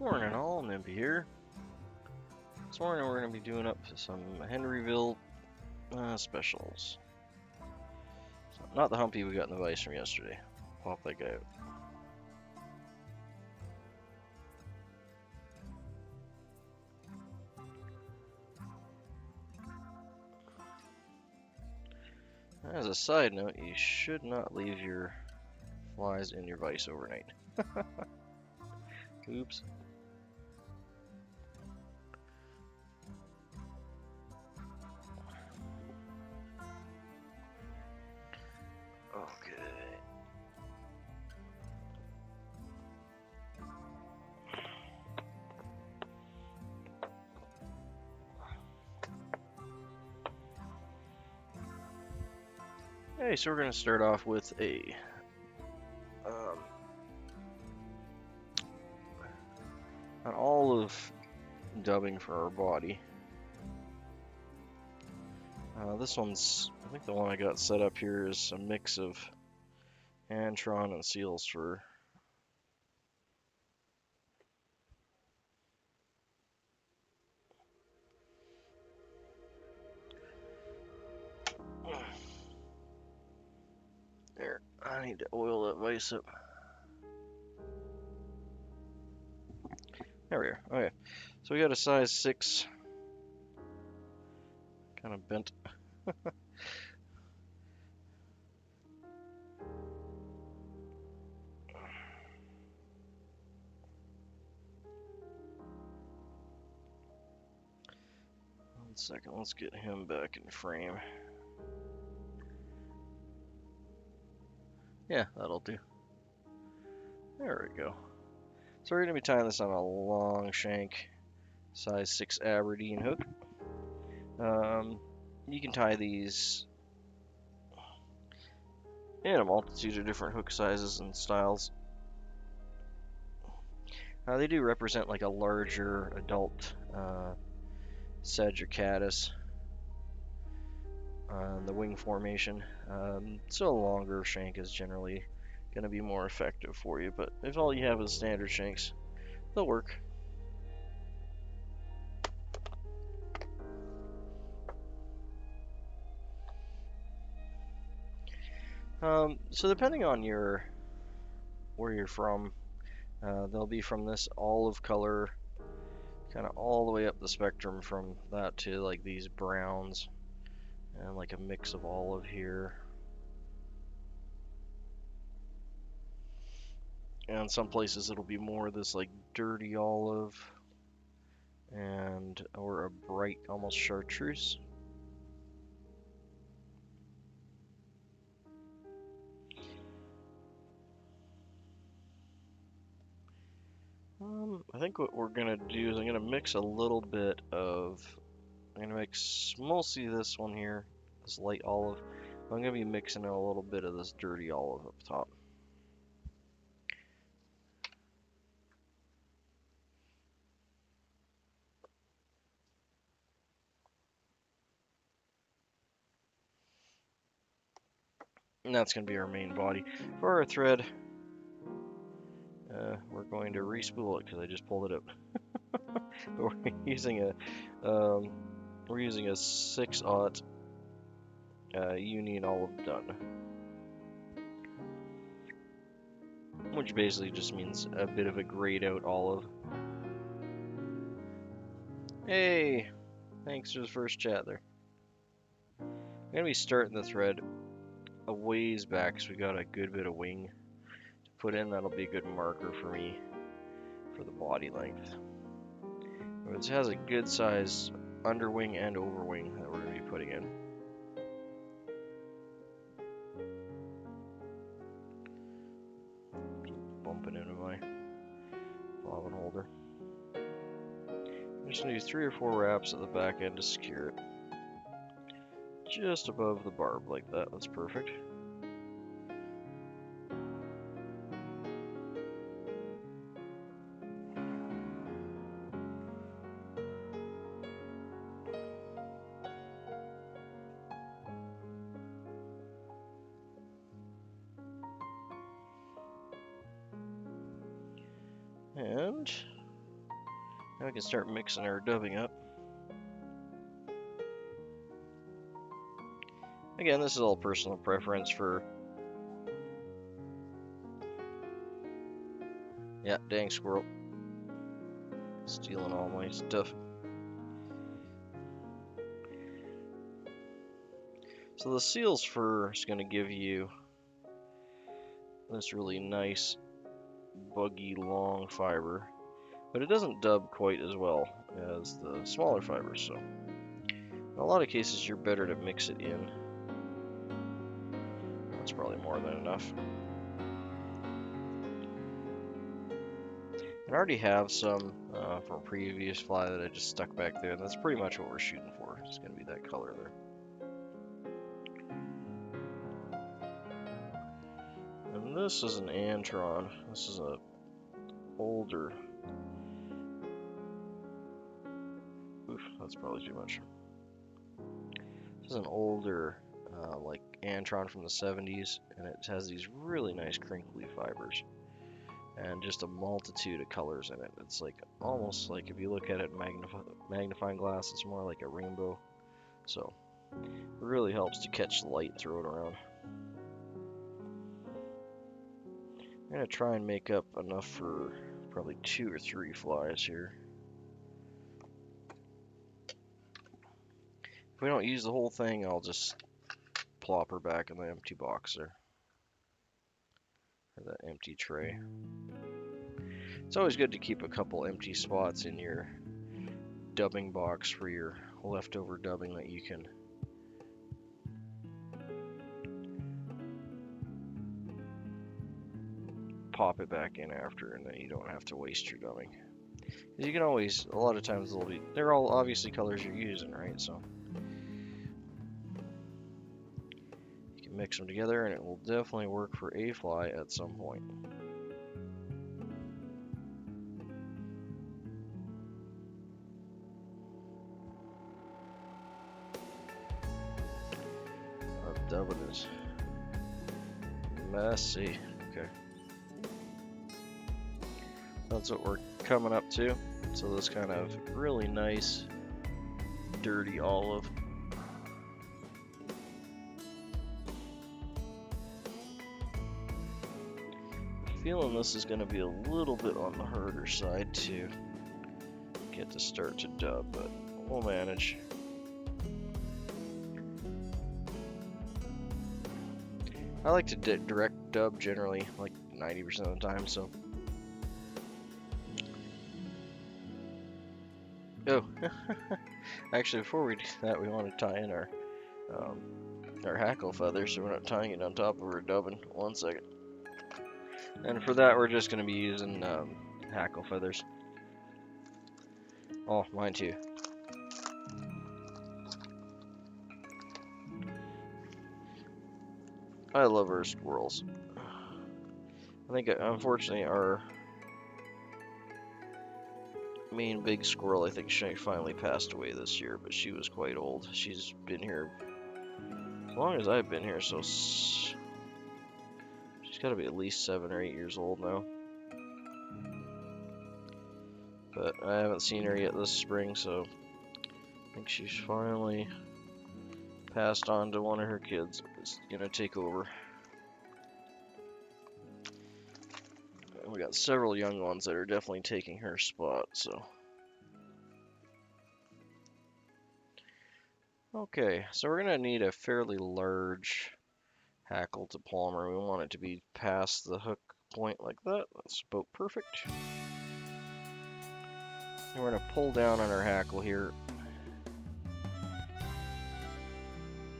Morning all, Nimby here. This morning we're going to be doing up some HenryVille specials. So, not the humpy we got in the vise from yesterday. Pop that guy out. As a side note, you should not leave your flies in your vise overnight. Oops. Okay. Okay, so we're going to start off with an olive dubbing for our body. This one's, I think the one I got set up here is a mix of Antron and Seal's fur. There, I need to oil that vise up. There we are. Okay, so we got a size 6, kind of bent. One second, let's get him back in frame. Yeah, that'll do. There we go. So we're going to be tying this on a long shank, size 6 Aberdeen hook. You can tie these in a multitude of different hook sizes and styles. They do represent like a larger adult sedge or caddis. The wing formation. So a longer shank is generally going to be more effective for you, but if all you have is standard shanks, they'll work. So depending on where you're from, they'll be from this olive color, kind of all the way up the spectrum from that to like these browns, and like a mix of olive here. And some places it'll be more this like dirty olive or a bright almost chartreuse. I think what we're gonna do is I'm gonna mix a little bit of, I'm gonna mix mostly this one here, this light olive. I'm gonna be mixing in a little bit of this dirty olive up top. And that's going to be our main body. For our thread, we're going to re-spool it because I just pulled it up. we're using a 6/0 Union Olive Dun, which basically just means a bit of a grayed out olive. Hey, thanks for the first chat there. I'm gonna be starting the thread a ways back, so we got a good bit of wing to put in. That'll be a good marker for me for the body length. It has a good size underwing and overwing that we're going to be putting in. Keep bumping into my bobbin holder. I'm just going to do 3 or 4 wraps at the back end to secure it. Just above the barb like that. That's perfect. And Now we can start mixing our dubbing up. Again, this is all personal preference for... Yeah, dang squirrel. Stealing all my stuff. So the seal's fur is going to give you this really nice, buggy, long fiber, but it doesn't dub quite as well as the smaller fibers, so in a lot of cases you're better to mix it in. That's probably more than enough. And I already have some from a previous fly that I just stuck back there, and that's pretty much what we're shooting for. It's going to be that color there. And this is an antron. This is a older... Oof, that's probably too much. This is an older, like antron from the 70s, and it has these really nice crinkly fibers. And just a multitude of colors in it. It's like almost like if you look at it in magnifying glass, it's more like a rainbow. So it really helps to catch the light, throw it around. I'm gonna try and make up enough for probably 2 or 3 flies here. If we don't use the whole thing, I'll just plop her back in the empty box there, or that empty tray. It's always good to keep a couple empty spots in your dubbing box for your leftover dubbing that you can pop it back in after, and then you don't have to waste your dubbing. You can always, a lot of times they're all obviously colors you're using, right? So you can mix them together and it will definitely work for a fly at some point. Dubbing is messy. Okay. That's what we're coming up to. So this kind of really nice, dirty olive. Feeling this is going to be a little bit on the harder side to get to start to dub, but we'll manage. I like to direct dub generally, like 90% of the time, so. Oh, actually before we do that, we want to tie in our hackle feathers, so we're not tying it on top of our dubbing. 1 second. And for that, we're just going to be using hackle feathers. Oh, mine too. I love our squirrels. I think, unfortunately, our main big squirrel, I think she finally passed away this year, but she was quite old. She's been here as long as I've been here, so she's got to be at least 7 or 8 years old now. But I haven't seen her yet this spring, so I think she's finally passed on to one of her kids. It's gonna take over. And we got several young ones that are definitely taking her spot, so. Okay, so we're gonna need a fairly large hackle to palmer. We want it to be past the hook point like that. That's about perfect. And we're gonna pull down on our hackle here.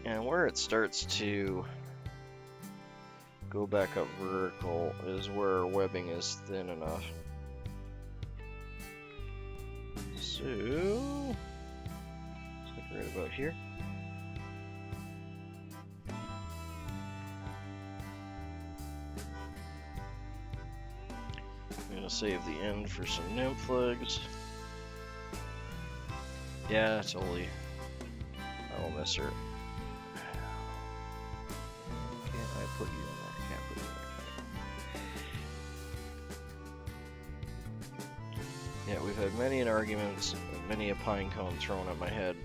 And where it starts to go back up vertical is where our webbing is thin enough. So, it's like right about here. I'm gonna save the end for some nymph legs. Yeah, totally. I will miss her. Put you in there. I can't put you in there. Yeah, we've had many an arguments, many a pine cone thrown at my head.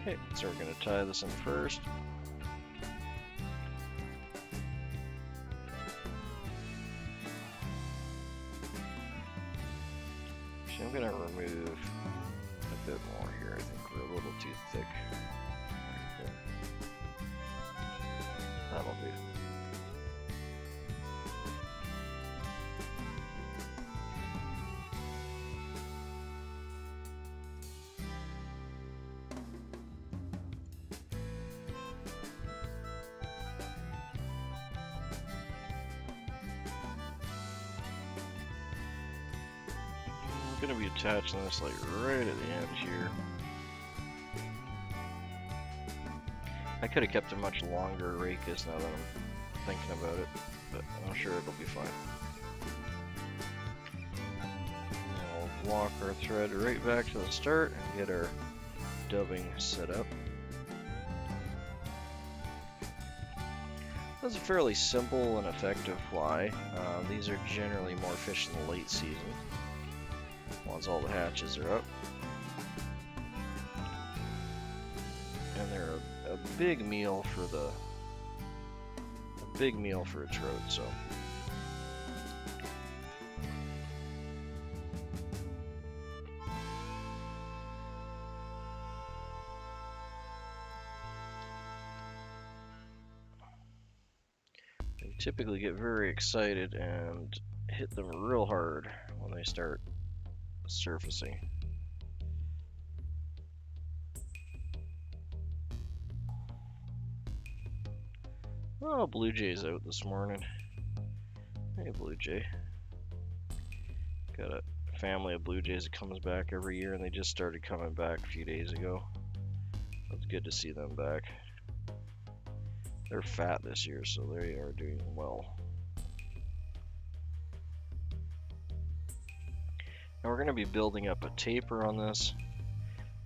Okay, so we're going to tie this in first. So I'm going to remove a bit more here. I think we're a little too thick. Right there. That'll do. I'm going to be attaching this like right at the end here. I could have kept a much longer racus now that I'm thinking about it, but I'm sure it'll be fine. And we'll walk our thread right back to the start and get our dubbing set up. That's a fairly simple and effective fly. These are generally more fish in the late season, once all the hatches are up. And they're a big meal for a trout, so. They typically get very excited and hit them real hard when they start surfacing. Oh, Blue Jay's out this morning. Hey, Blue Jay. Got a family of Blue Jays that comes back every year, and they just started coming back a few days ago. It's good to see them back. They're fat this year, so they are doing well. Now we're going to be building up a taper on this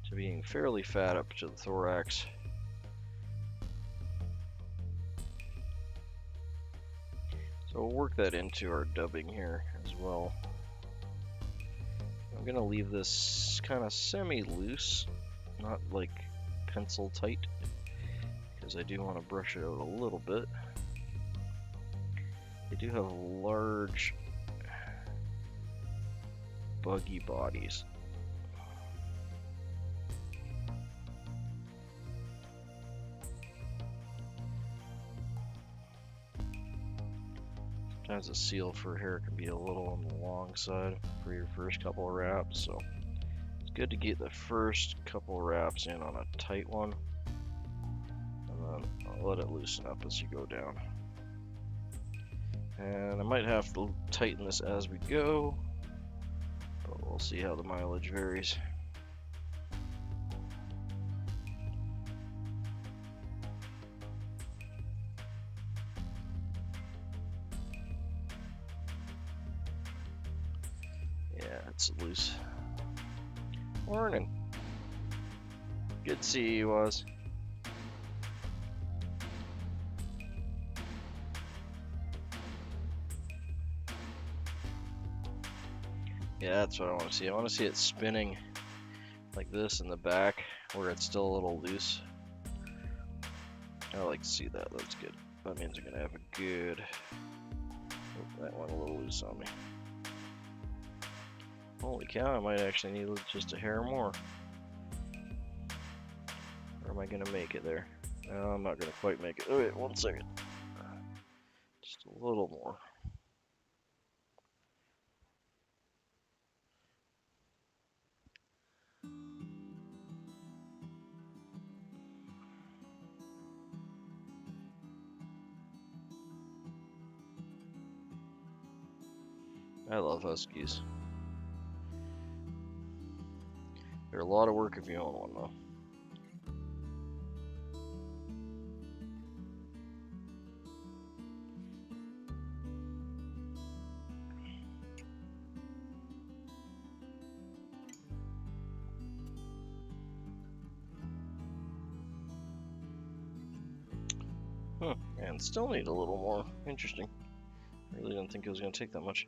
to being fairly fat up to the thorax. So we'll work that into our dubbing here as well. I'm going to leave this kind of semi-loose, not like pencil tight, because I do want to brush it out a little bit. They do have large buggy bodies. Sometimes a seal fur hair can be a little on the long side for your first couple of wraps, so it's good to get the first couple of wraps in on a tight one, and then I'll let it loosen up as you go down. And I might have to tighten this as we go, but we'll see how the mileage varies. It's loose. Morning. Good to see you, Oz. Yeah, that's what I want to see. I want to see it spinning like this in the back where it's still a little loose. I like to see that. That's good. That means I'm going to have a good... Oh, that went a little loose on me. Holy cow, I might actually need just a hair more. Or am I going to make it there? No, I'm not going to quite make it. Oh, wait, 1 second. Just a little more. I love huskies. They're a lot of work if you own one, though. And still need a little more. Interesting. Really didn't think it was going to take that much.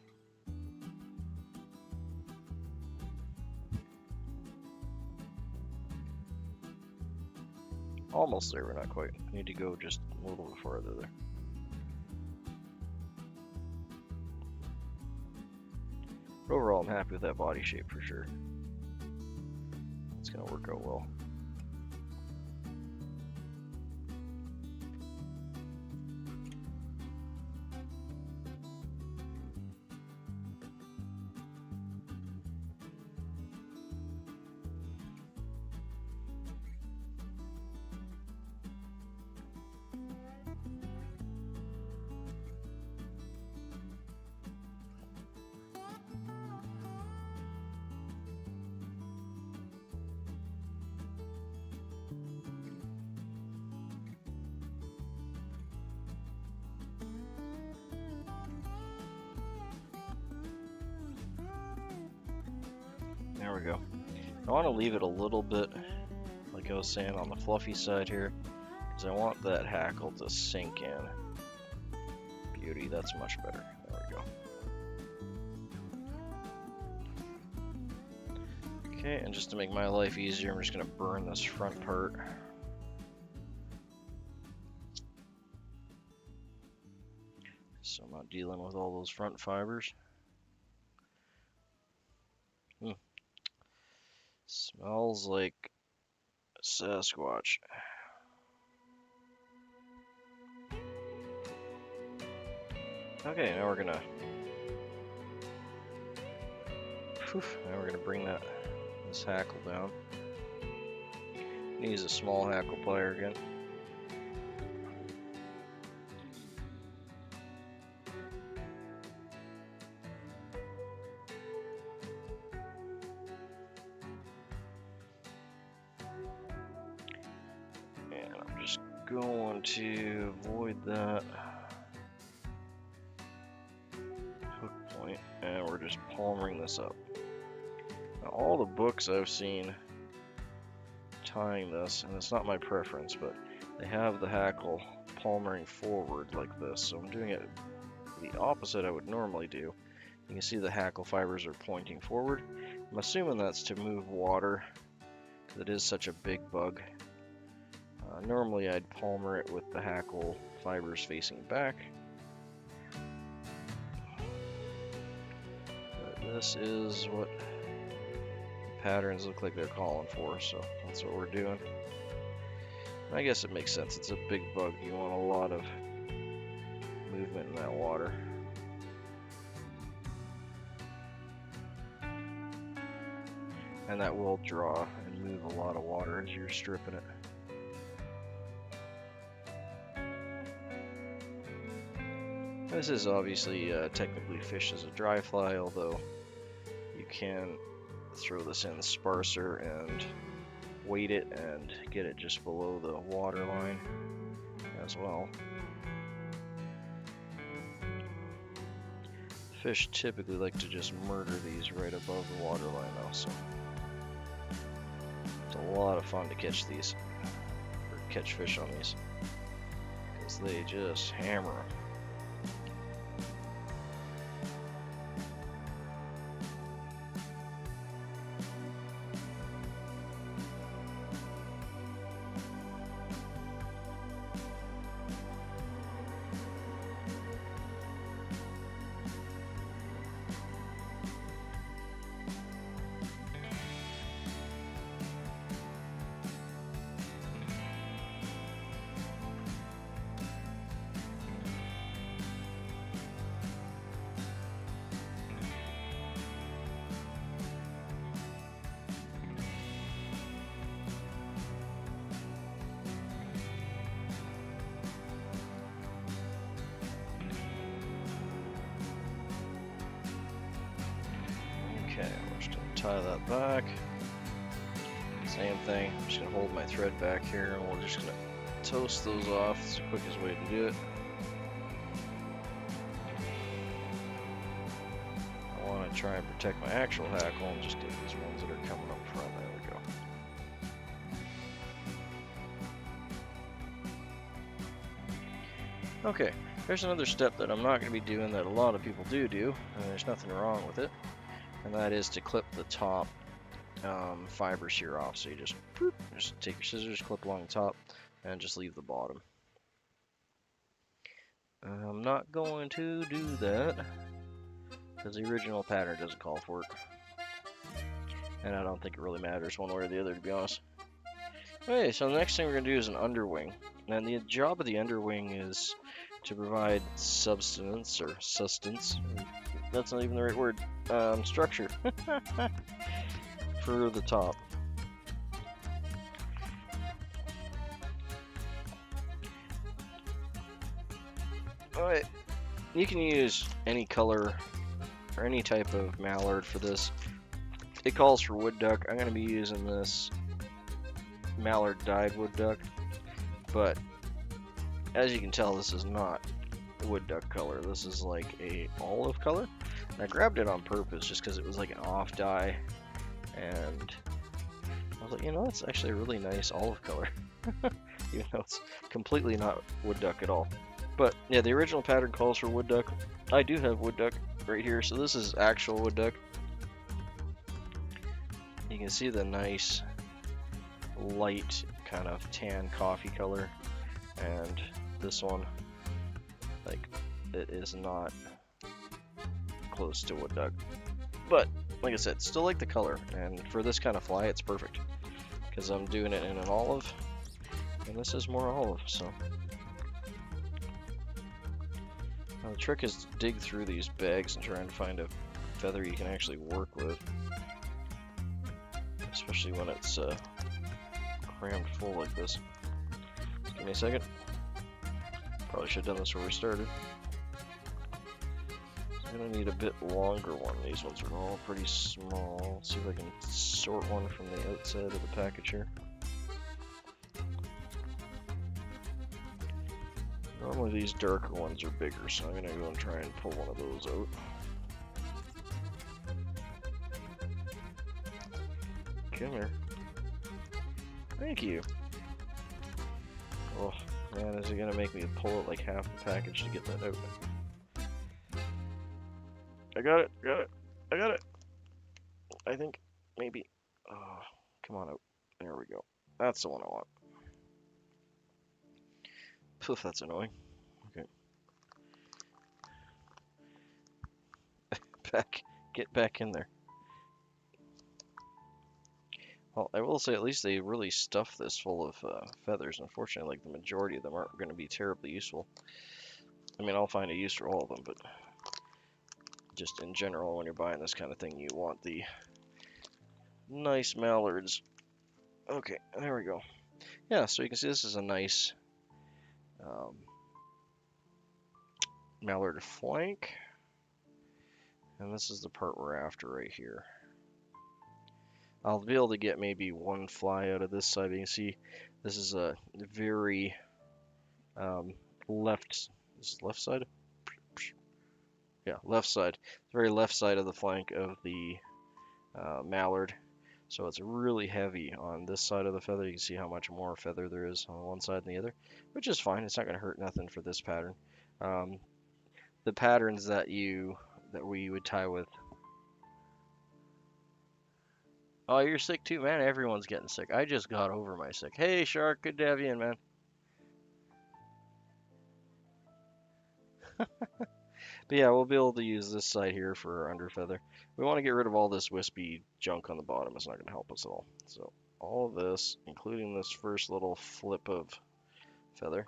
Almost there, but not quite. Need to go just a little bit farther there. But overall, I'm happy with that body shape for sure. It's going to work out well. There we go. I want to leave it a little bit, like I was saying, on the fluffy side here, because I want that hackle to sink in. Beauty, that's much better. There we go. Okay, and just to make my life easier, I'm just going to burn this front part. So I'm not dealing with all those front fibers. Smells like Sasquatch. Okay, now we're gonna bring this hackle down. Use a small hackle plier again. Going to avoid that hook point, and we're just palmering this up. Now, all the books I've seen tying this, and it's not my preference, but they have the hackle palmering forward like this, so I'm doing it the opposite I would normally do. You can see the hackle fibers are pointing forward. I'm assuming that's to move water, because it is such a big bug. Normally I'd palmer it with the hackle fibers facing back. But this is what the patterns look like they're calling for, so that's what we're doing. I guess it makes sense. It's a big bug. You want a lot of movement in that water. And that will draw and move a lot of water as you're stripping it. This is obviously technically fished as a dry fly, although you can throw this in sparser and weight it and get it just below the water line as well. Fish typically like to just murder these right above the water line though, so it's a lot of fun to catch these, or catch fish on these, because they just hammer them. Okay, we're just going to tie that back. Same thing, I'm just going to hold my thread back here and we're just going to toast those off. It's the quickest way to do it. I want to try and protect my actual hackle and just get these ones that are coming up front. There we go. Okay, there's another step that I'm not going to be doing that a lot of people do, and there's nothing wrong with it, and that is to clip the top fibers here off. So you just take your scissors, clip along the top, and just leave the bottom. I'm not going to do that because the original pattern doesn't call for it, and I don't think it really matters one way or the other, to be honest. Okay, so the next thing we're going to do is an underwing. And the job of the underwing is to provide substance or sustenance. That's not even the right word. Structure for the top. Alright, you can use any color or any type of mallard for this. It calls for wood duck. I'm going to be using this mallard dyed wood duck, but as you can tell, this is not wood duck color. This is like a olive color. And I grabbed it on purpose just because it was like an off dye, and I was like, you know, it's actually a really nice olive color, even though it's completely not wood duck at all. But yeah, the original pattern calls for wood duck. I do have wood duck right here, so this is actual wood duck. You can see the nice light kind of tan coffee color, and this one, like, it is not close to wood duck, but like I said, still like the color, and for this kind of fly it's perfect because I'm doing it in an olive, and this is more olive. So now the trick is to dig through these bags and try and find a feather you can actually work with, especially when it's crammed full like this. Just give me a second. Probably should have done this where we started. I'm gonna need a bit longer one. These ones are all pretty small. Let's see if I can sort one from the outside of the package here. Normally these darker ones are bigger, so I'm gonna go and try and pull one of those out. Come here. Thank you. Oh man, is it gonna make me pull it like half the package to get that out? I got it, I got it. I think, maybe. Oh, come on out. There we go. That's the one I want. Poof, that's annoying. Okay. Get back in there. Well, I will say at least they really stuffed this full of feathers. Unfortunately, like the majority of them aren't going to be terribly useful. I mean, I'll find a use for all of them, but just in general, when you're buying this kind of thing, you want the nice mallards. Okay, there we go. Yeah, so you can see this is a nice mallard flank, and this is the part we're after right here. I'll be able to get maybe one fly out of this side. You can see this is a very left side? Yeah, left side. Very left side of the flank of the mallard. So it's really heavy on this side of the feather. You can see how much more feather there is on one side than the other, which is fine. It's not going to hurt nothing for this pattern. The patterns that we would tie with. Oh, you're sick too, man. Everyone's getting sick. I just got over my sick. Hey, Shark, good to have you in, man. But yeah, we'll be able to use this side here for our under feather. We want to get rid of all this wispy junk on the bottom. It's not going to help us at all. So all of this, including this first little flip of feather.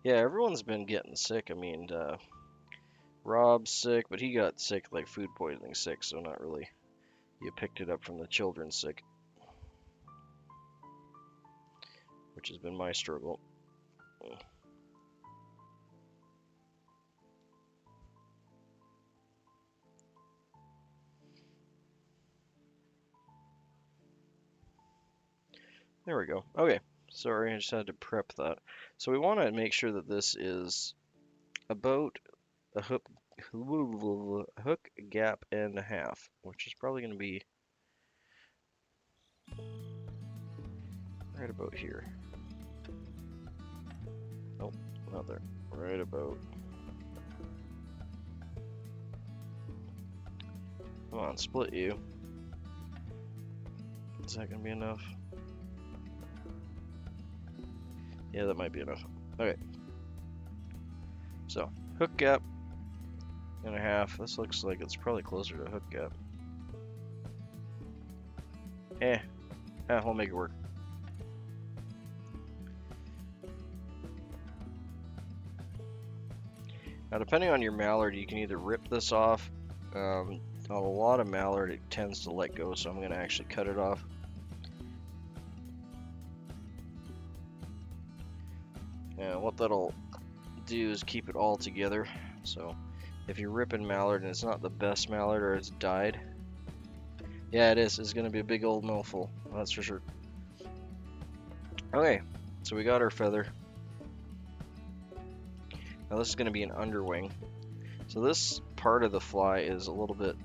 Yeah, everyone's been getting sick. I mean, Rob's sick, but he got sick, like food poisoning sick, so not really. You picked it up from the children sick, which has been my struggle. There we go. Okay, sorry, I just had to prep that. So we want to make sure that this is about a hook gap and a half, which is probably going to be Right about here. Nope, not there. Right about. Come on, split you. Is that gonna be enough? Yeah, that might be enough. Okay. So, hook gap and a half. This looks like it's probably closer to hook gap. We'll make it work. Now, depending on your mallard, you can either rip this off. On a lot of mallard, it tends to let go, so I'm going to actually cut it off. And what that'll do is keep it all together. So, if you're ripping mallard and it's not the best mallard or it's dyed, yeah, it is. It's going to be a big old mouthful. That's for sure. Okay, so we got our feather. Now this is going to be an underwing. So this part of the fly is a little bit,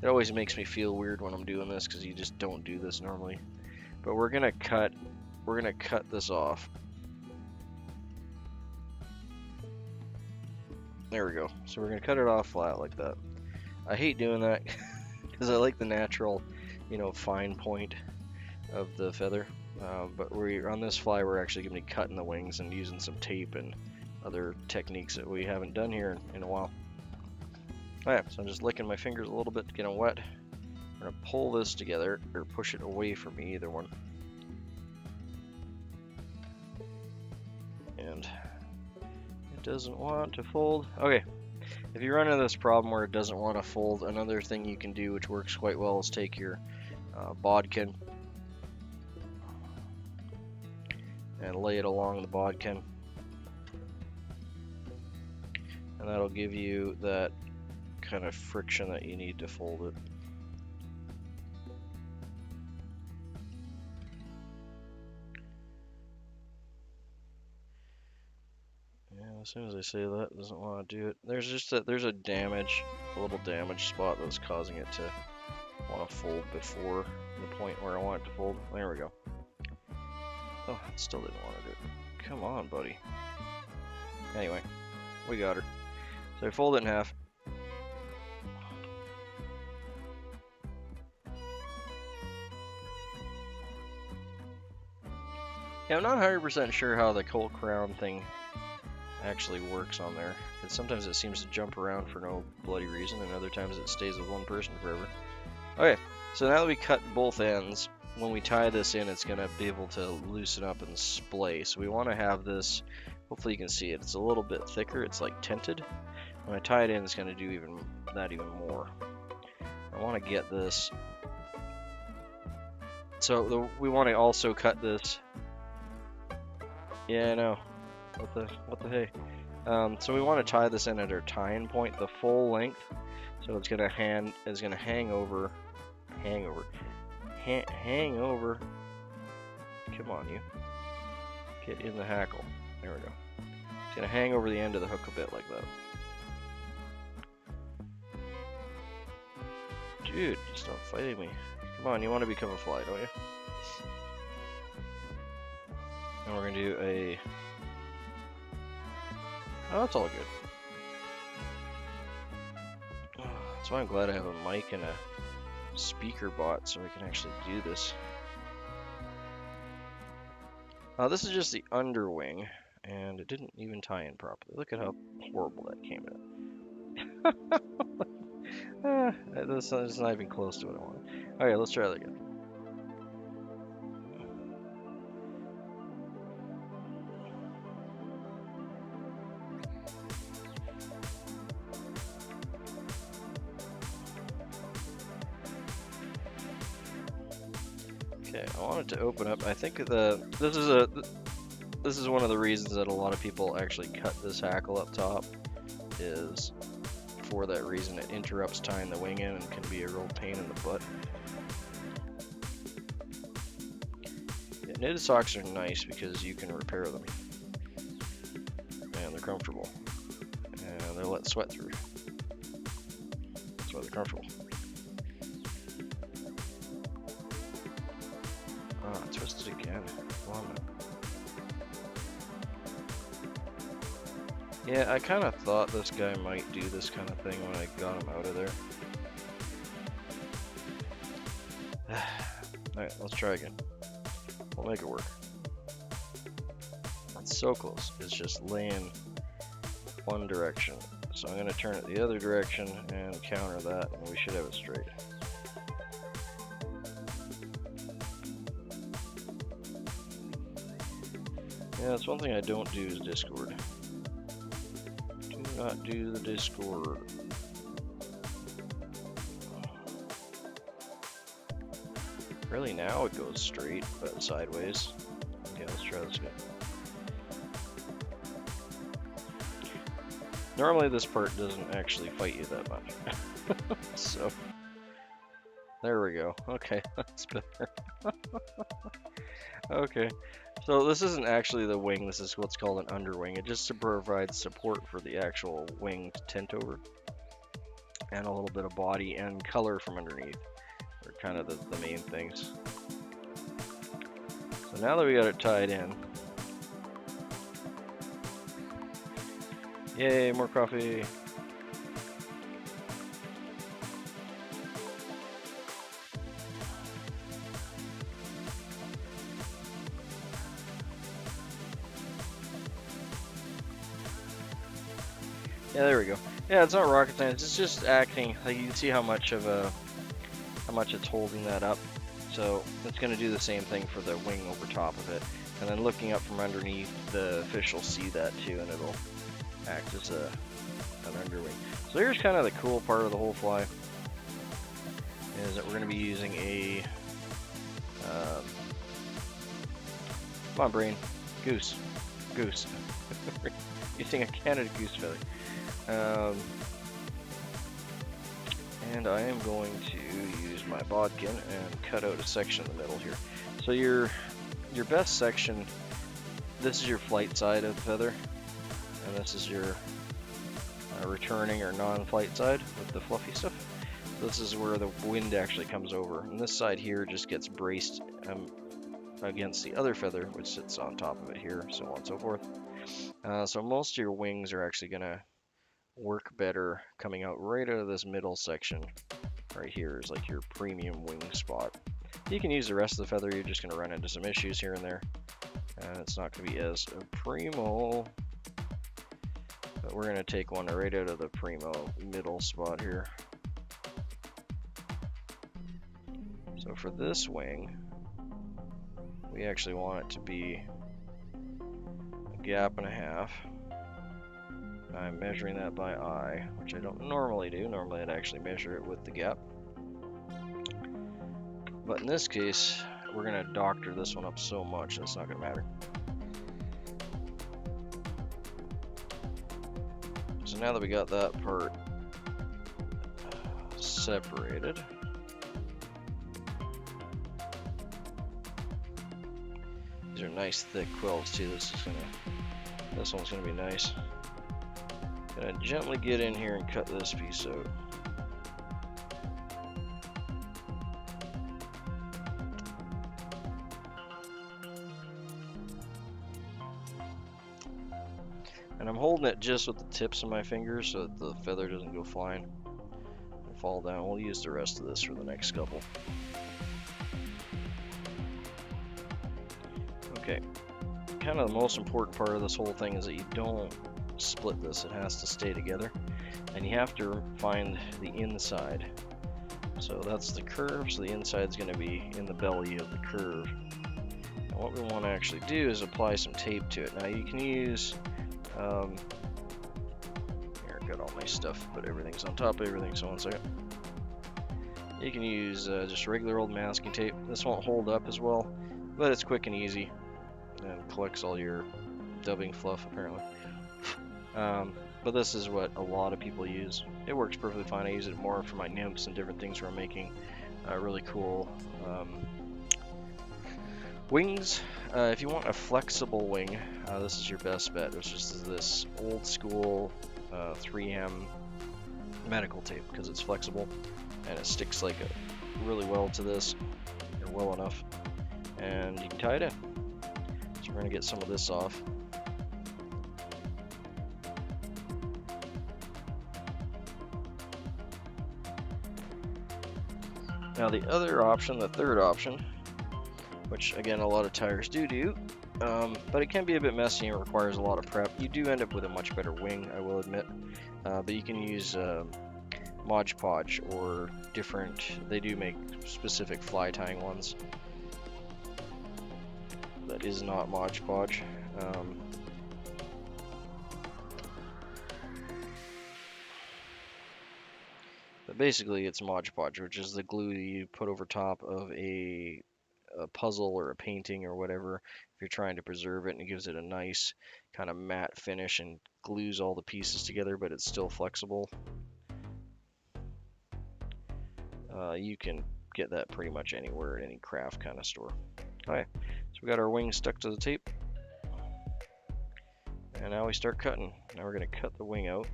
it always makes me feel weird when I'm doing this because you just don't do this normally. But we're going to cut this off. There we go. So we're going to cut it off flat like that. I hate doing that because I like the natural, fine point of the feather. But on this fly, we're actually going to be cutting the wings and using some tape and other techniques that we haven't done here in a while. Alright, so I'm just licking my fingers a little bit to get them wet. I'm going to pull this together, or push it away from me, either one. And it doesn't want to fold. Okay, if you run into this problem where it doesn't want to fold, another thing you can do, which works quite well, is take your bodkin and lay it along the bodkin. And that'll give you that kind of friction that you need to fold it. Yeah, as soon as I say that, it doesn't want to do it. There's just there's a little damage spot that's causing it to want to fold before the point where I want it to fold. There we go. Oh, it still didn't want to do it. Come on, buddy. Anyway, we got her. So I fold it in half. Yeah, I'm not 100% sure how the cold crown thing actually works on there. Because sometimes it seems to jump around for no bloody reason, and other times it stays with one person forever. Okay, so now that we cut both ends, when we tie this in, it's going to be able to loosen up and splay. So we want to have this, hopefully you can see it, it's a little bit thicker, it's like tinted. When I tie it in, it's going to do even more. I want to get this. So we want to also cut this. Yeah, I know. What the hey? So we want to tie this in at our tying point, the full length. So it's gonna hang over. Come on, you. Get in the hackle. There we go. It's gonna hang over the end of the hook a bit like that. Dude, stop fighting me. Come on, you want to become a fly, don't you? And we're gonna do a. Oh, that's all good. That's why I'm glad I have a mic and a speaker bot so I can actually do this. This is just the underwing, and it didn't even tie in properly. Look at how horrible that came out. This is not even close to what I want. Okay, let's try that again. Okay, I want it to open up. I think this is one of the reasons that a lot of people actually cut this hackle up top, is for that reason. It interrupts tying the wing in and can be a real pain in the butt. Yeah, knitted socks are nice because you can repair them, and they're comfortable, and they let sweat through. That's why they're comfortable. Twist it again. Come on. Yeah, I kind of thought this guy might do this kind of thing when I got him out of there. Alright, let's try again. We'll make it work. It's so close. It's just laying one direction. So I'm going to turn it the other direction and counter that, and we should have it straight. Yeah, that's one thing I don't do is Discord. Do not do the Discord. Really now it goes straight, but sideways. Okay, let's try this again. Normally this part doesn't actually fight you that much. So, there we go. Okay, that's better. Okay, so this isn't actually the wing, this is what's called an underwing. It just provides support for the actual wing to tint over. And a little bit of body and color from underneath are kind of the main things. So now that we got it tied in, yay, more coffee. Yeah, there we go. Yeah, it's not rocket science. It's just acting. Like you can see how much it's holding that up. So it's going to do the same thing for the wing over top of it. And then looking up from underneath, the fish will see that too, and it'll act as an underwing. So here's kind of the cool part of the whole fly, is that we're going to be using a come on, brain, goose. Using a Canada goose feather. And I am going to use my bodkin and cut out a section in the middle here. So your best section, this is your flight side of the feather, and this is your returning or non-flight side with the fluffy stuff. So this is where the wind actually comes over, and this side here just gets braced against the other feather, which sits on top of it here, so on and so forth. So most of your wings are actually going to work better coming out right out of this middle section. Right here is like your premium wing spot. You can use the rest of the feather, you're just going to run into some issues here and there. And it's not going to be as primo. But we're going to take one right out of the primo middle spot here. So for this wing, we actually want it to be a gap and a half. I'm measuring that by eye, which I don't normally do. Normally I'd actually measure it with the gap. But in this case, we're going to doctor this one up so much that's not going to matter. So now that we got that part separated, these are nice thick quills too. This one's gonna be nice. Gonna gently get in here and cut this piece out. And I'm holding it just with the tips of my fingers so that the feather doesn't go flying and fall down. We'll use the rest of this for the next couple. Okay, kind of the most important part of this whole thing is that you don't split this. It has to stay together, and you have to find the inside. So that's the curve, so the inside is going to be in the belly of the curve. And what we want to actually do is apply some tape to it. Now you can use here, I've got all my stuff, but everything's on top of everything, so 1 second. You can use just regular old masking tape. This won't hold up as well, but it's quick and easy and collects all your dubbing fluff apparently. But this is what a lot of people use. It works perfectly fine. I use it more for my nymphs and different things where I'm making really cool wings. If you want a flexible wing, this is your best bet. It's just this old school 3M medical tape because it's flexible and it sticks like really well to this, or well enough. and you can tie it in. So we're going to get some of this off. Now the other option, the third option, which again a lot of tyers do, but it can be a bit messy and requires a lot of prep. You do end up with a much better wing, I will admit, but you can use Mod Podge or different, they do make specific fly tying ones. That is not Mod Podge. But basically it's Mod Podge, which is the glue you put over top of a puzzle or a painting or whatever if you're trying to preserve it, and it gives it a nice kind of matte finish and glues all the pieces together, but it's still flexible. You can get that pretty much anywhere at any craft kind of store. Alright, so we got our wing stuck to the tape, and now we start cutting. Now we're going to cut the wing out.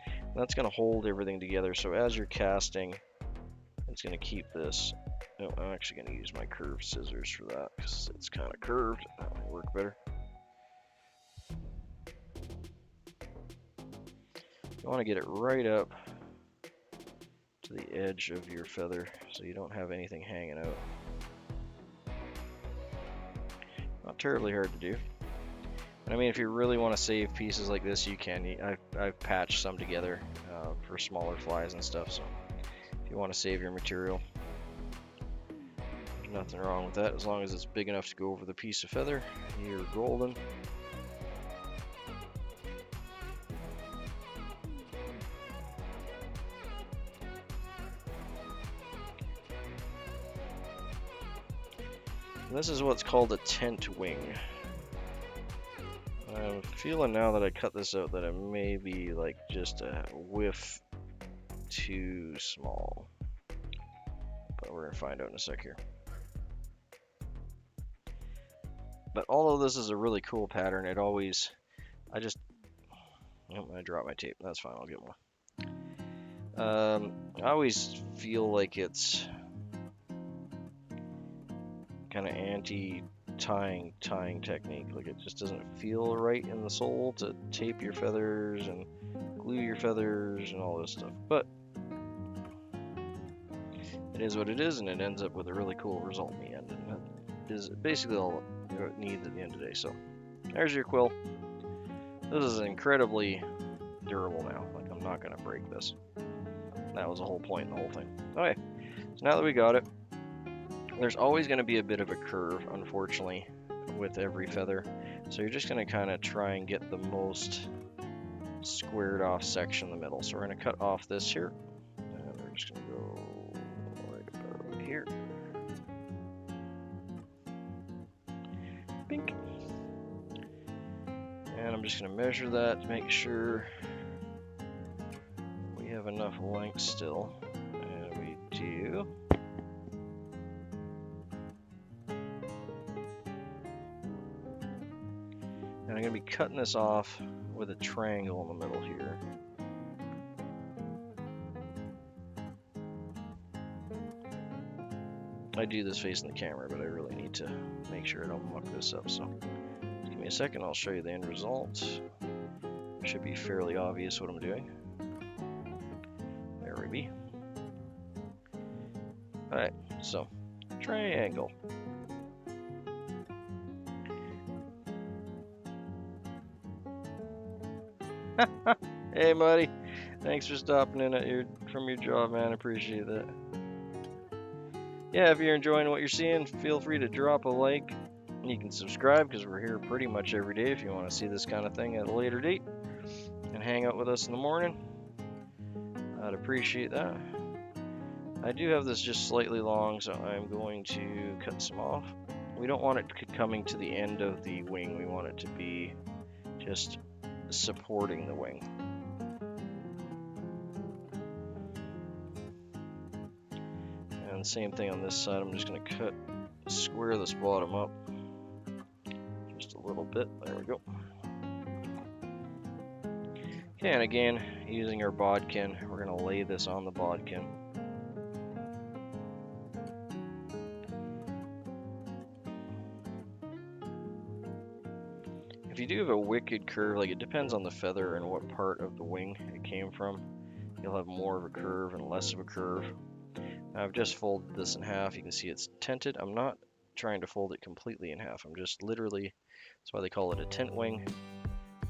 And that's going to hold everything together, so as you're casting, it's going to keep this. No, I'm actually going to use my curved scissors for that because it's kind of curved. That might work better. You want to get it right up to the edge of your feather so you don't have anything hanging out. Not terribly hard to do. And I mean, if you really want to save pieces like this, you can. I've patched some together for smaller flies and stuff, so if you want to save your material, there's nothing wrong with that. As long as it's big enough to go over the piece of feather, you're golden. And this is what's called a tent wing. I'm feeling now that I cut this out that it may be like just a whiff too small. But we're going to find out in a sec here. But although this is a really cool pattern, it always, I dropped my tape. That's fine, I'll get more. I always feel like it's kind of anti-tying technique. Like it just doesn't feel right in the sole to tape your feathers and glue your feathers and all this stuff. But it is what it is, and it ends up with a really cool result in the end. And that is basically all it needs at the end of the day. So there's your quill. This is incredibly durable now. Like I'm not going to break this. That was the whole point in the whole thing. Okay, so now that we got it, there's always going to be a bit of a curve, unfortunately, with every feather. So you're just going to kind of try and get the most squared off section in the middle. So we're going to cut off this here, and we're just going to go right about here. Bink. And I'm just going to measure that to make sure we have enough length still. And we do. And I'm going to be cutting this off with a triangle in the middle here. I do this facing the camera, but I really need to make sure I don't muck this up. So give me a second, I'll show you the end result. It should be fairly obvious what I'm doing. There we be. Alright, so triangle. Hey, buddy. Thanks for stopping in from your job, man. I appreciate that. Yeah, if you're enjoying what you're seeing, feel free to drop a like. You can subscribe because we're here pretty much every day if you want to see this kind of thing at a later date and hang out with us in the morning. I'd appreciate that. I do have this just slightly long, so I'm going to cut some off. We don't want it coming to the end of the wing. We want it to be just supporting the wing. And same thing on this side. I'm just going to square this bottom up just a little bit. There we go. Okay, and again, using our bodkin, we're going to lay this on the bodkin. do have a wicked curve, like it depends on the feather and what part of the wing it came from. You'll have more of a curve and less of a curve. Now I've just folded this in half. You can see it's tented. I'm not trying to fold it completely in half. I'm just literally, that's why they call it a tent wing.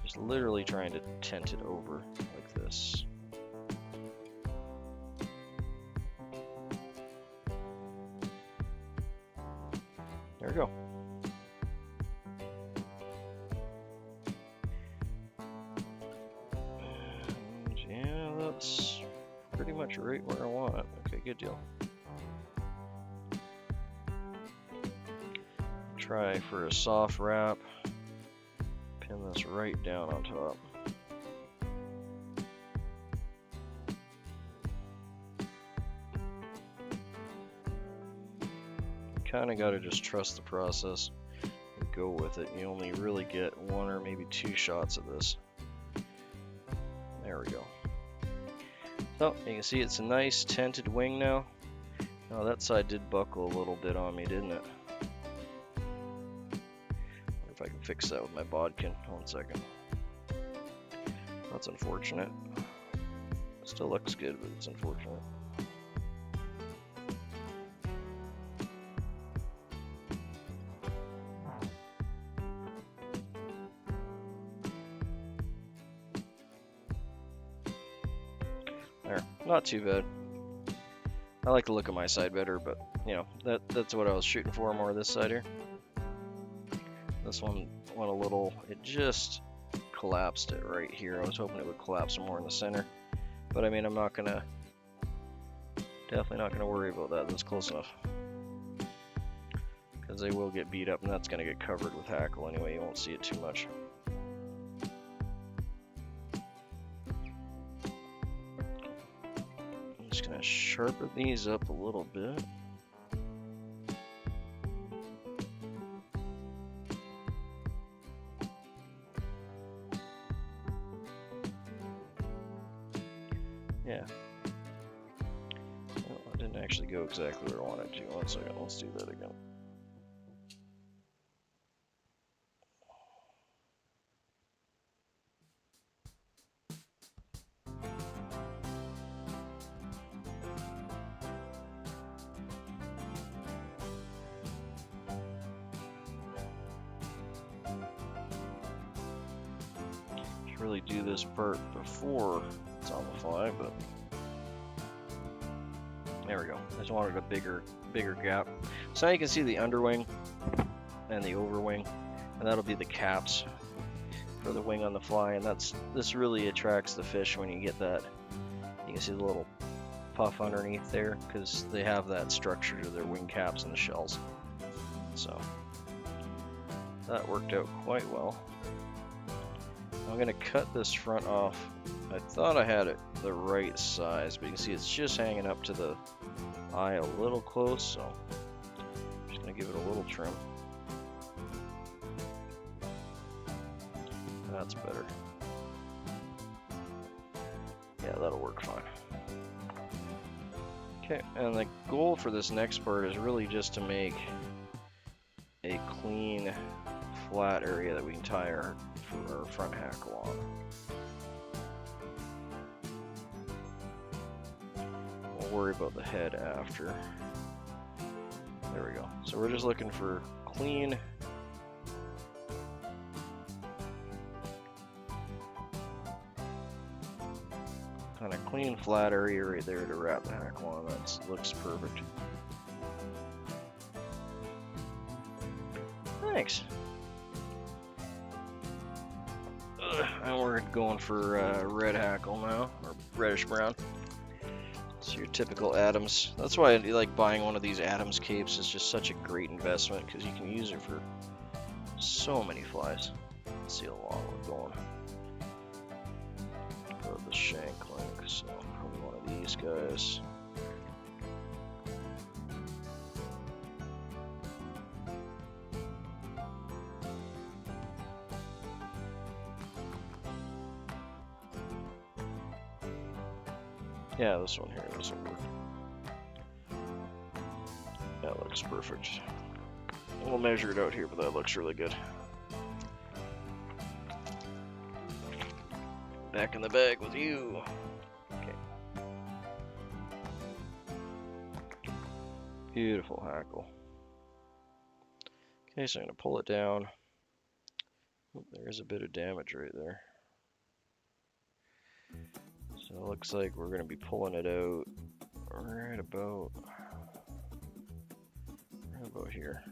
Just literally trying to tent it over like this. There we go. And yeah, that's pretty much right where I want it. Okay, good deal. Try for a soft wrap. Pin this right down on top. Kind of got to just trust the process and go with it. You only really get one or maybe two shots of this. There we go. So you can see it's a nice tented wing now. Now that side did buckle a little bit on me, didn't it? Wonder if I can fix that with my bodkin. 1 second. That's unfortunate. Still looks good, but it's unfortunate. There, not too bad. I like the look of my side better, but you know, that's what I was shooting for, more this side here. This one went a little, it just collapsed it right here. I was hoping it would collapse more in the center, but I mean, I'm not gonna, definitely not gonna worry about that. That's close enough, because they will get beat up, and that's gonna get covered with hackle anyway. You won't see it too much. Just gonna sharpen these up a little bit. Yeah. Well, I didn't actually go exactly where I wanted to. 1 second, let's do that again. Really do this part before it's on the fly, but there we go. I just wanted a bigger gap. So now you can see the underwing and the overwing, and that'll be the caps for the wing on the fly, and this really attracts the fish when you get that. You can see the little puff underneath there, because they have that structure to their wing caps and the shells. So that worked out quite well. I'm going to cut this front off. I thought I had it the right size, but you can see it's just hanging up to the eye a little close, so I'm just going to give it a little trim. That's better. Yeah, that'll work fine. Okay, and the goal for this next part is really just to make a clean, flat area that we can tie our front hackle on. We'll worry about the head after. There we go. So we're just looking for clean, kind of clean, flat area right there to wrap the hackle on. That looks perfect. Thanks. And we're going for red hackle now, or reddish brown. It's your typical Adams. That's why I like buying one of these Adams capes. It's just such a great investment because you can use it for so many flies. Let's see how long we're going. Put the shank length, so probably one of these guys. Yeah, this one here doesn't work. That looks perfect. We'll measure it out here, but that looks really good. Back in the bag with you. Okay. Beautiful hackle. Okay, so I'm going to pull it down. Oh, there is a bit of damage right there. So it looks like we're going to be pulling it out right about here.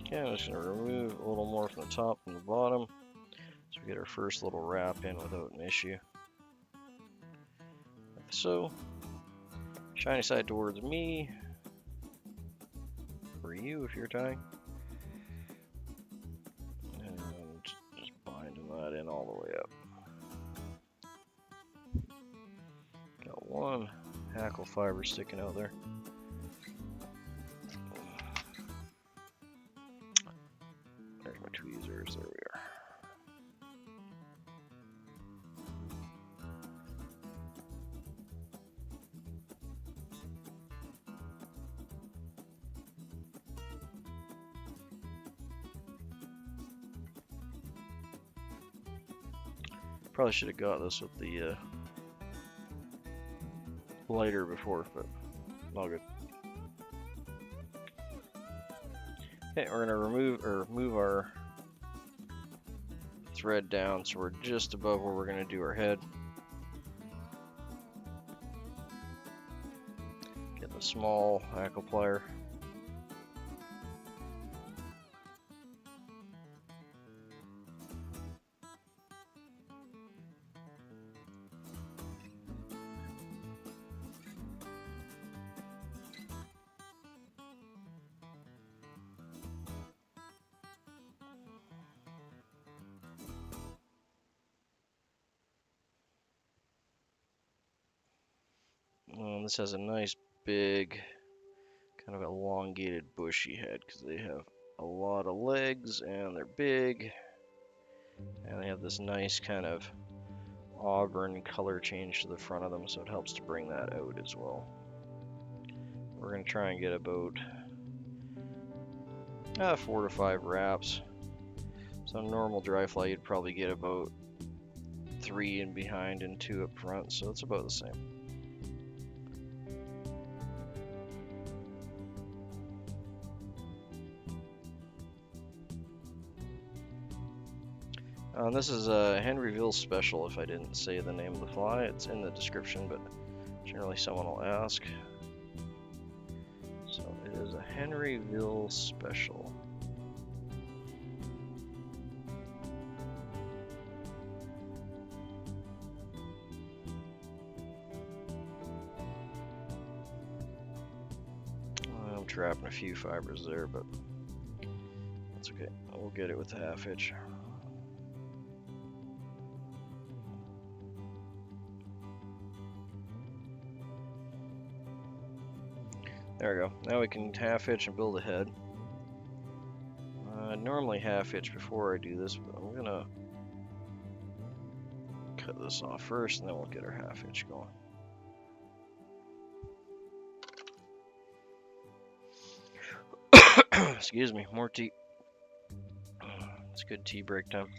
Okay, I'm just going to remove a little more from the top and the bottom so we get our first little wrap in without an issue. Like so. Shiny side towards me. For you if you're tying. And just binding that in all the way up. Got one hackle fiber sticking out there. There's my tweezers, there we are. Probably should have got this with the lighter before, but all good. Okay, we're gonna move our thread down so we're just above where we're gonna do our head. Get the small hackle plier. This has a nice big kind of elongated bushy head because they have a lot of legs and they're big and they have this nice kind of auburn color change to the front of them, so it helps to bring that out as well. We're going to try and get about 4 to 5 wraps. So normal dry fly you'd probably get about 3 in behind and 2 up front, so it's about the same. This is a HenryVille Special. If I didn't say the name of the fly, it's in the description, but generally someone will ask. So it is a HenryVille Special. I'm trapping a few fibers there, but that's okay. We'll get it with the half hitch. There we go. Now we can half hitch and build a head. I'd normally half hitch before I do this, but I'm gonna cut this off first and then we'll get our half hitch going. Excuse me, more tea. It's good tea break time.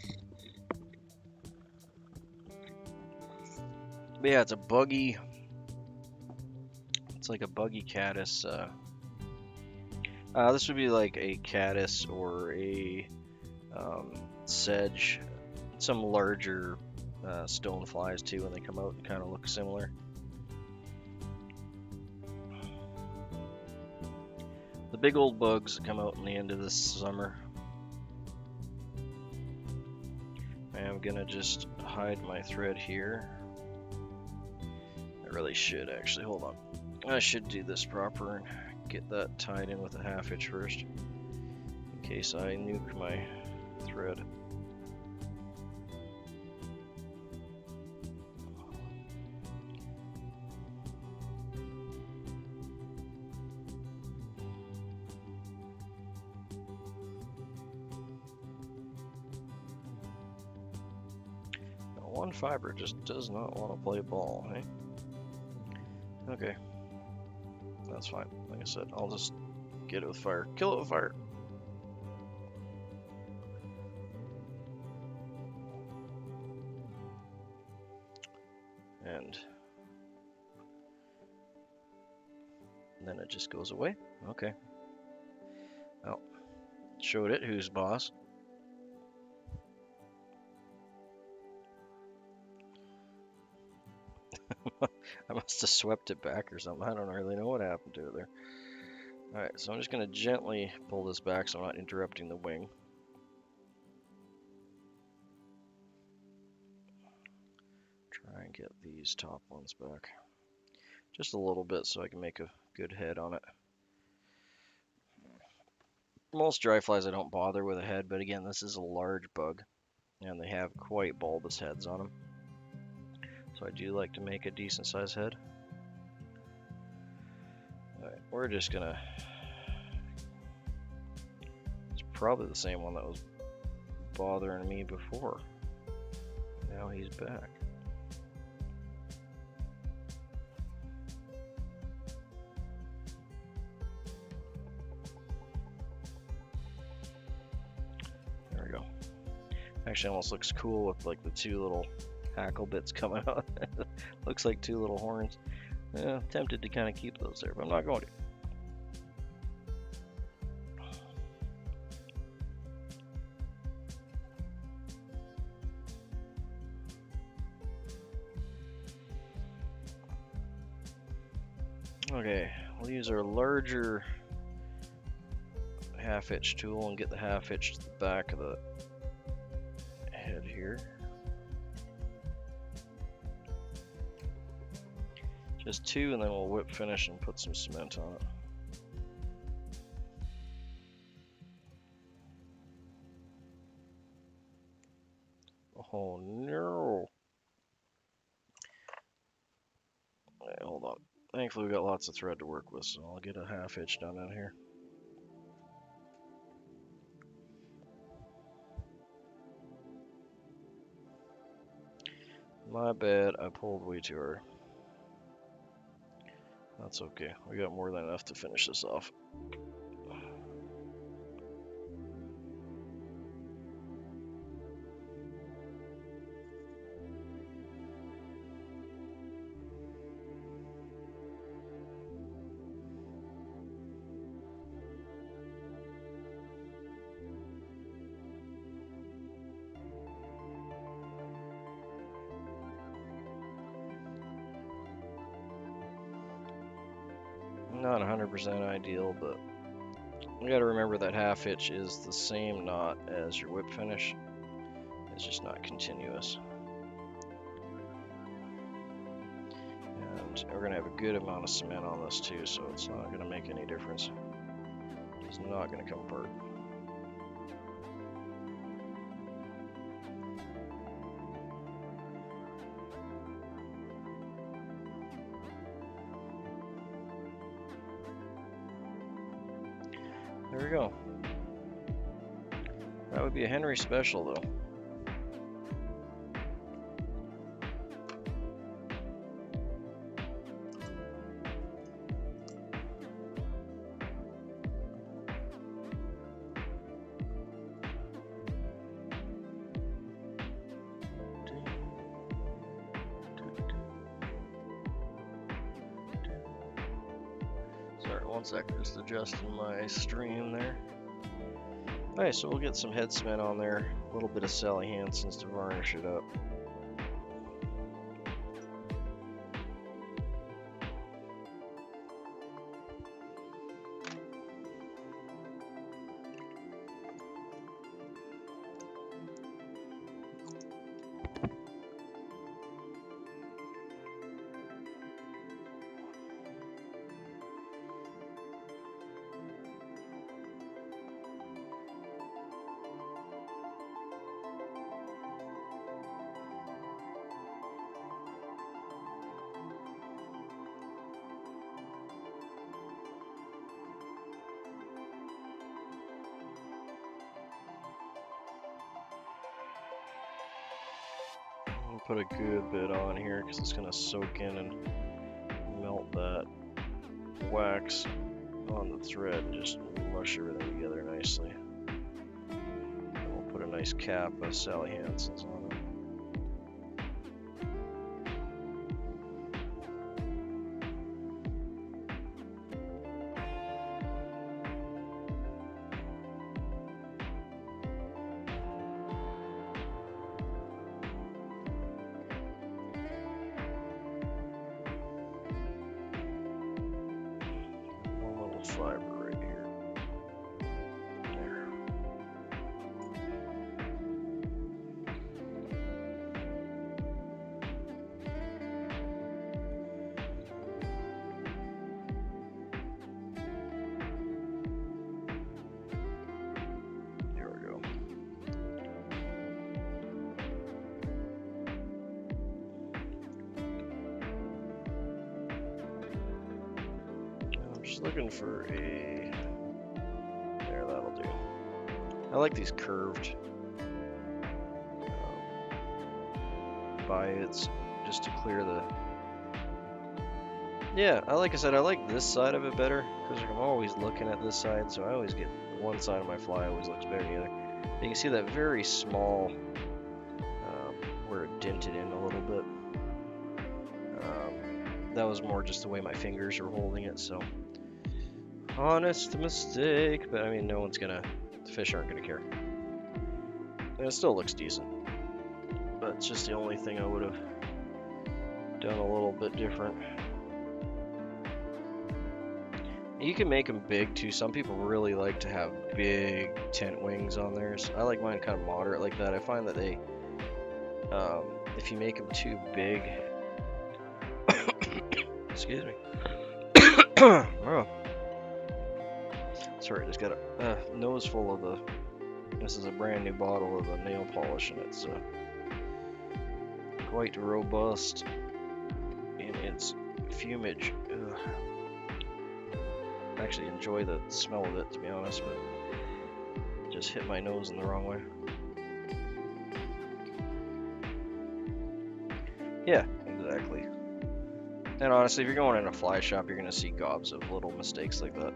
But yeah, it's a buggy. It's like a buggy caddis. This would be like a caddis or a sedge. Some larger stone flies too, when they come out, and kind of look similar. The big old bugs that come out in the end of this summer. I'm gonna just hide my thread here. I really should actually, hold on. I should do this proper and get that tied in with a half hitch first, in case I nuke my thread. one fiber just does not want to play ball, hey? Okay. That's fine. Like I said, I'll just get it with fire. Kill it with fire. And then it just goes away. Okay. Well, showed it who's boss. I must have swept it back or something. I don't really know what happened to it there. Alright, so I'm just going to gently pull this back so I'm not interrupting the wing. Try and get these top ones back. Just a little bit so I can make a good head on it. Most dry flies I don't bother with a head, but again, this is a large bug, and they have quite bulbous heads on them. So I do like to make a decent sized head. Alright, we're just gonna... It's probably the same one that was bothering me before. Now he's back. There we go. Actually almost looks cool with like the two little hackle bits coming out. Looks like two little horns. Yeah, tempted to kind of keep those there, but I'm not going to. Okay, we'll use our larger half hitch tool and get the half hitch to the back of the head here. Just two, and then we'll whip finish and put some cement on it. Oh no! Alright, hold on. Thankfully we got lots of thread to work with, so I'll get a half hitch done in here. My bad, I pulled way too hard. That's okay. We got more than enough to finish this off. Not 100% ideal, but you gotta remember that half hitch is the same knot as your whip finish. It's just not continuous. And we're gonna have a good amount of cement on this too, so it's not gonna make any difference. It's not gonna come apart. There we go. That would be a Henry Special though. Sorry, one second, just adjusting my stream there. Alright, so we'll get some head cement on there, a little bit of Sally Hansen's to varnish it up. I'll put a good bit on here because it's going to soak in and melt that wax on the thread and just mush everything together nicely. And we'll put a nice cap of Sally Hansen's on it. Fiber right here. There. There we go. I'm just looking for a... There, that'll do. I like these curved biots just to clear the... Yeah, like I said, I like this side of it better because I'm always looking at this side, so I always get one side of my fly always looks better than the other. You can see that very small where it dented in a little bit. That was more just the way my fingers are holding it, so honest mistake, but I mean, no one's gonna, the fish aren't gonna care. And it still looks decent, but it's just the only thing I would have done a little bit different. You can make them big too. Some people really like to have big tent wings on theirs. I like mine kind of moderate like that. I find that they, if you make them too big, excuse me. Oh. Sorry, just got a nose full of the, this is a brand new bottle of the nail polish and it's quite robust in its fumage. Ugh. I actually enjoy the smell of it, to be honest, but it just hit my nose in the wrong way. Yeah, exactly. And honestly, if you're going in a fly shop, you're going to see gobs of little mistakes like that.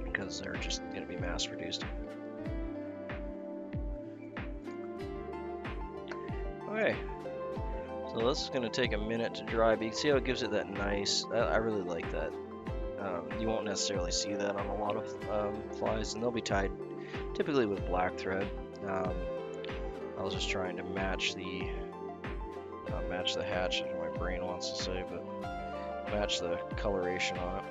Because they're just going to be mass produced. Okay. So this is going to take a minute to dry, but you can see how it gives it that nice, I really like that. You won't necessarily see that on a lot of flies, and they'll be tied typically with black thread. I was just trying to match the hatch, as my brain wants to say, but match the coloration on it.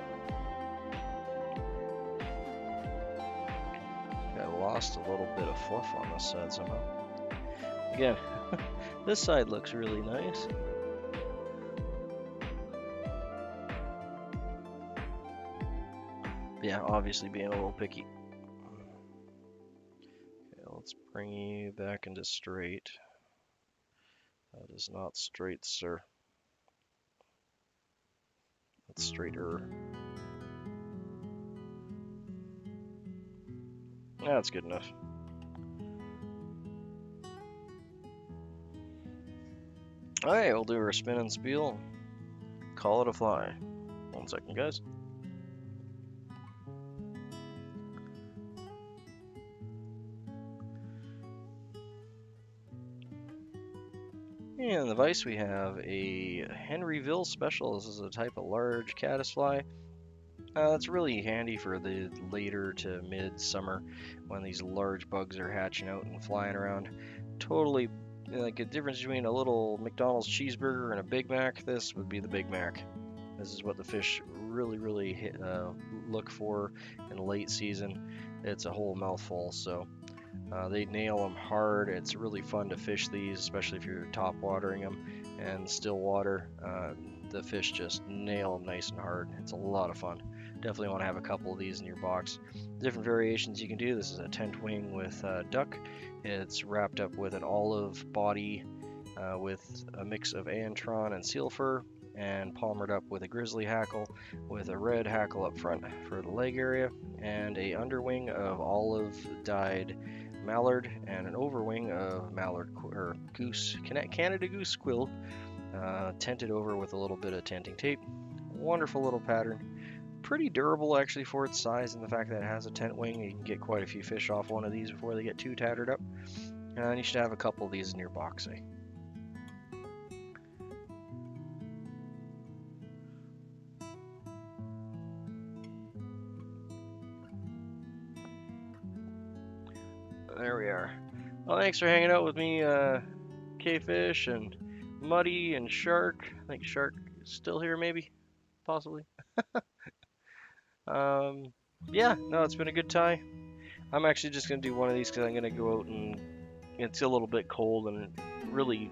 I lost a little bit of fluff on this side somehow. Again, this side looks really nice. Yeah, obviously being a little picky. Okay, let's bring you back into straight. That is not straight, sir. That's straighter. That's good enough. Alright, we'll do our spin and spiel. Call it a fly. 1 second, guys. And the vise, we have a HenryVille Special. This is a type of large caddisfly. It's really handy for the later to mid-summer when these large bugs are hatching out and flying around. Totally like a difference between a little McDonald's cheeseburger and a Big Mac. This would be the Big Mac. This is what the fish really look for in late season. It's a whole mouthful, so they nail them hard. It's really fun to fish these, especially if you're top watering them. And still water, the fish just nail them nice and hard. It's a lot of fun. Definitely want to have a couple of these in your box. Different variations you can do. This is a tent wing with duck. It's wrapped up with an olive body with a mix of antron and seal fur, and palmered up with a grizzly hackle with a red hackle up front for the leg area, and a underwing of olive dyed mallard and an overwing of mallard or goose, Canada goose quill, tented over with a little bit of tenting tape. Wonderful little pattern. Pretty durable actually for its size and the fact that it has a tent wing. You can get quite a few fish off one of these before they get too tattered up. And you should have a couple of these in your box, eh? There we are. Well, thanks for hanging out with me, K-Fish and Muddy and Shark. I think Shark is still here, maybe, possibly. Um, yeah, no, it's been a good time. I'm actually just gonna do one of these because I'm gonna go out and it's a little bit cold and really,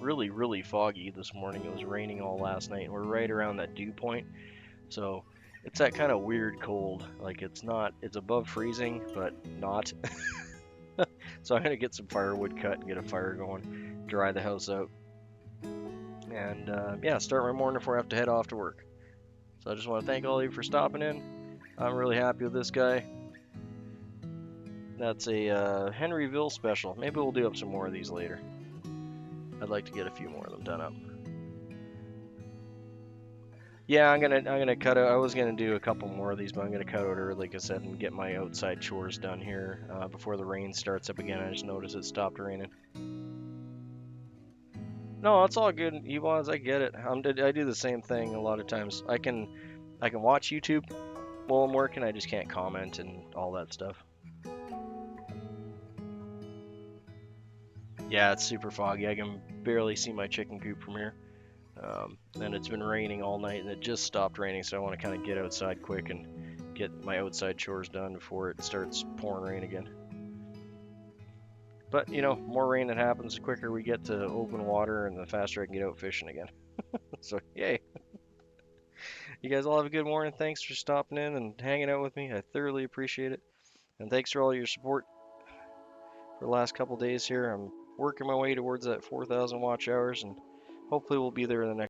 really foggy this morning. It was raining all last night, and we're right around that dew point, so it's that kind of weird cold. Like it's above freezing, but not. So I'm gonna get some firewood cut and get a fire going, dry the house out, and yeah, start my morning before I have to head off to work. So I just want to thank all of you for stopping in. I'm really happy with this guy. That's a HenryVille Special. Maybe we'll do up some more of these later. I'd like to get a few more of them done up. Yeah, I'm gonna cut out. I was gonna do a couple more of these, but I'm gonna cut out early, like I said, and get my outside chores done here before the rain starts up again. I just noticed it stopped raining. No, it's all good, Evons. I get it. I do the same thing a lot of times. I can watch YouTube while I'm working. I just can't comment and all that stuff. Yeah, it's super foggy. I can barely see my chicken coop from here. And it's been raining all night, and it just stopped raining, so I want to kind of get outside quick and get my outside chores done before it starts pouring rain again. But, you know, more rain that happens, the quicker we get to open water and the faster I can get out fishing again. So, yay. You guys all have a good morning. Thanks for stopping in and hanging out with me. I thoroughly appreciate it. And thanks for all your support for the last couple days here. I'm working my way towards that 4,000 watch hours, and hopefully we'll be there in the next